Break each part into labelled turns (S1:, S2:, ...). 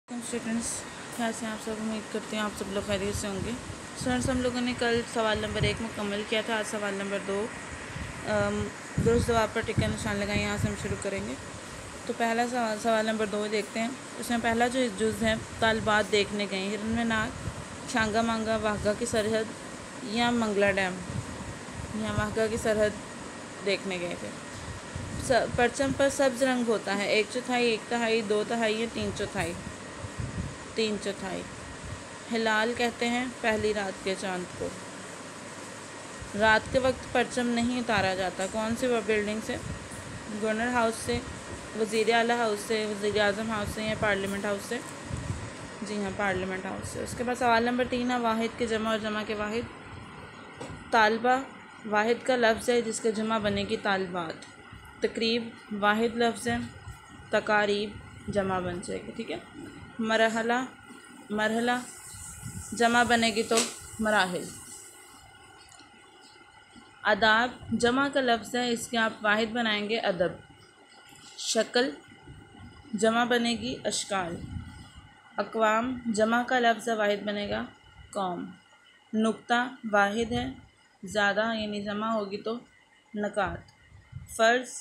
S1: Students, कैसे हैं आप सब। उम्मीद करते हैं आप सब लोग खैरियत से होंगे। स्टूडेंट्स, हम लोगों ने कल सवाल नंबर 1 मुकम्मल किया था। आज सवाल नंबर 2 दुरुस्त जवाब पर टिक्का निशान लगाएं। यहाँ से हम शुरू करेंगे। तो पहला सवाल नंबर 2 देखते हैं। उसमें पहला जो जुज़ है, तालबात देखने गए। हिरननाग, छांगा मांगा, वाघा की सरहद या मंगला डैम। यहाँ वाघा की सरहद देखने गए थे। परचम पर सब्ज रंग होता है। 1/4, 1/3, 2/3 या 3/4। 3/4। हिलाल कहते हैं पहली रात के चांद को। रात के वक्त परचम नहीं उतारा जाता। कौन सी बिल्डिंग से? गवर्नर हाउस से, वज़ीर आला हाउस से, वज़ीर आज़म हाउस से या पार्लियामेंट हाउस से? जी हाँ, पार्लियामेंट हाउस से। उसके बाद सवाल नंबर 3 है, वाहिद के जमा और जमा के वाहिद। तालबा वाहिद का लफ्ज़ है जिसके जमा बनेगी तालबात। तकरीब वाहिद लफ्ज़ है, तकारीब जमा बन जाएगी। ठीक है। मरहला जमा बनेगी तो मराहिल। अदाब जमा का लफ्ज़ है, इसके आप वाहिद बनाएंगे अदब। शक्ल जमा बनेगी अशकाल। अक़वाम जमा का लफ्ज़ है, वाहिद बनेगा कौम। नुक्ता वाहिद है, ज़्यादा यानी जमा होगी तो नकात। फ़र्ज़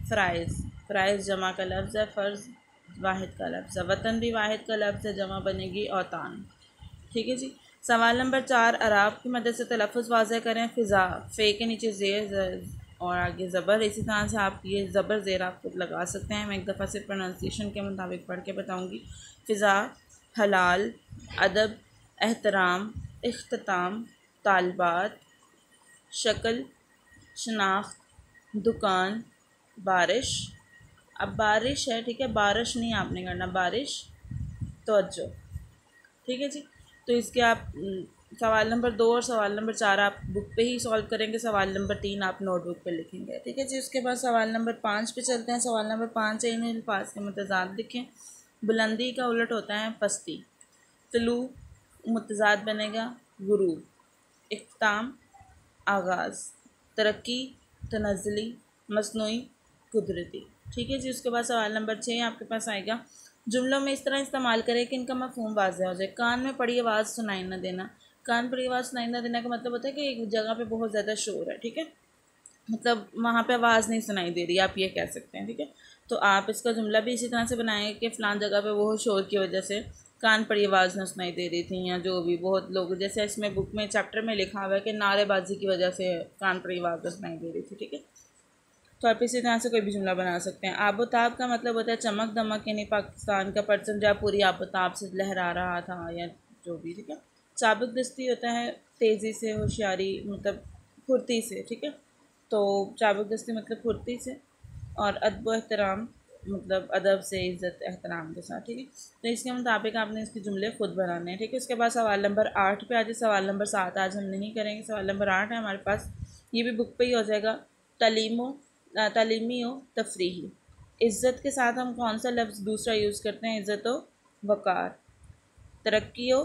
S1: फ़राइज़ जमा का लफ्ज़ है, फ़र्ज़ वाहिद का लफ्ज़ है। वतन भी वाहिद का लफ्ज़ है, जमा बनेगी औतान। ठीक है जी। सवाल नंबर 4, अराब की मदद से तलफ़्फ़ुज़ वाज़ेह करें। फ़िज़ा, फ़े के नीचे ज़ेर और आगे ज़बर। इसी तरह से आप ये ज़बर ज़ेर आप खुद लगा सकते हैं। मैं एक दफ़ा से प्रोनाउंसिएशन के मुताबिक पढ़ के बताऊँगी। फ़िज़ा, हलाल, अदब, एहतराम, इख्तिताम, तालबात, शक्ल, शनाख्त, दुकान, बारिश। अब बारिश है, ठीक है, बारिश नहीं आपने करना, बारिश, तवज्जो। ठीक है जी। तो इसके आप सवाल नंबर 2 और सवाल नंबर 4 आप बुक पे ही सॉल्व करेंगे। सवाल नंबर 3 आप नोटबुक पे लिखेंगे। ठीक है जी। उसके बाद सवाल नंबर 5 पे चलते हैं। सवाल नंबर 5 है, इन अल्फाज के मुतज़ाद लिखें। बुलंदी का उलट होता है पस्ती। तलू मुतज़ाद बनेगा गुरूब। इख्तिताम आगाज़। तरक्की तनज़्ज़ुली, मसनूई कुदरती। ठीक है जी। उसके बाद सवाल नंबर 6 आपके पास आएगा। जुमलों में इस तरह इस्तेमाल करें कि इनका मफ़हूम वाज़ेह हो जाए। कान में पड़ी आवाज़ सुनाई न देना। कान पड़ी आवाज़ सुनाई न देना का मतलब होता है कि एक जगह पे बहुत ज़्यादा शोर है। ठीक है, मतलब वहाँ पे आवाज़ नहीं सुनाई दे रही, आप ये कह सकते हैं। ठीक है, तो आप इसका जुमला भी इसी तरह से बनाएंगे कि फ़लान जगह पे वो शोर की वजह से कान पड़ी आवाज़ न सुनाई दे रही थी, या जो भी बहुत लोग, जैसे इसमें बुक में चैप्टर में लिखा हुआ है कि नारेबाजी की वजह से कान पड़ी आवाज़ न सुनाई दे रही थी। ठीक है, तो आप इसी तरह से कोई भी जुमला बना सकते हैं। आबोताब का मतलब होता है चमक दमक, यानी पाकिस्तान का परचम जब पूरी आबोताब से लहरा रहा था या जो भी। ठीक है, चाबुक दस्ती होता है तेज़ी से, होशियारी मतलब फुर्ती से। ठीक है, तो चाबुक दस्ती मतलब फुर्ती से। और अदब एहतराम मतलब अदब से, इज़्ज़त एहतराम के साथ। ठीक है, तो इसके मुताबिक आपने इसके जुमले खुद बनाने हैं। ठीक है, उसके बाद सवाल नंबर 8 पे आ जाए। सवाल नंबर 7 आज हम नहीं करेंगे। सवाल नंबर 8 है हमारे पास, ये भी बुक पे ही हो जाएगा। तालीमी हो तफरीही। इज़्ज़त के साथ हम कौन सा लफ्ज़ दूसरा यूज़ करते हैं? इज़्ज़त हो वक़ार। तरक्की हो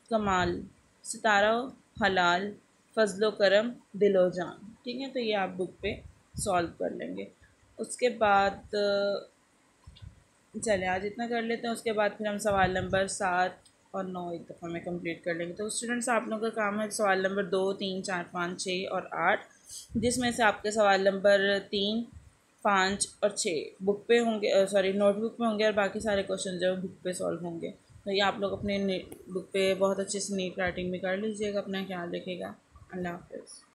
S1: कमाल। सितारा हो हलाल। फ़ज़्लो करम दिलो जान। ठीक है, तो ये आप बुक पे सॉल्व कर लेंगे। उसके बाद चलिए आज इतना कर लेते हैं। उसके बाद फिर हम सवाल नंबर 7 और 9 एक दफ़ा में कंप्लीट कर लेंगे। तो स्टूडेंट्स, आप लोगों का काम है सवाल नंबर 2, 3, 4, 5, 6 और 8, जिसमें से आपके सवाल नंबर 3, 5 और 6 बुक पे होंगे, सॉरी नोटबुक में होंगे, और बाकी सारे क्वेश्चन जो बुक पे सॉल्व होंगे। तो ये आप लोग अपने बुक पे बहुत अच्छे से नीट राइटिंग भी कर लीजिएगा। अपना ख्याल रखिएगा। अल्लाह हाफ़िज़।